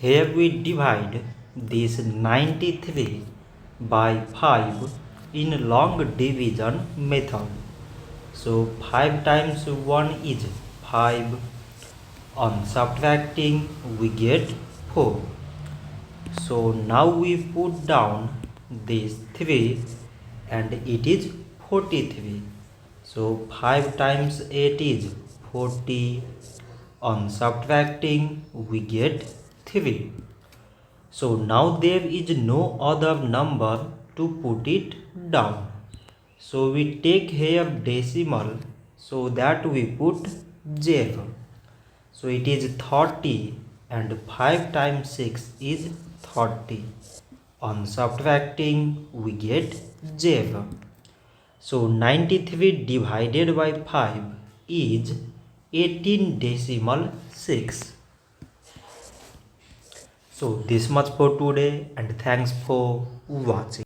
Here we divide this 93 by 5 in long division method. So 5 times 1 is 5. On subtracting we get 4. So now we put down this 3 and it is 43. So 5 times 8 is 40. On subtracting we get 3. So now there is no other number to put it down. So we take here decimal so that we put 0. So it is 30 and 5 times 6 is 30. On subtracting we get 0. So 93 divided by 5 is 18 decimal 6. So this much for today and thanks for watching.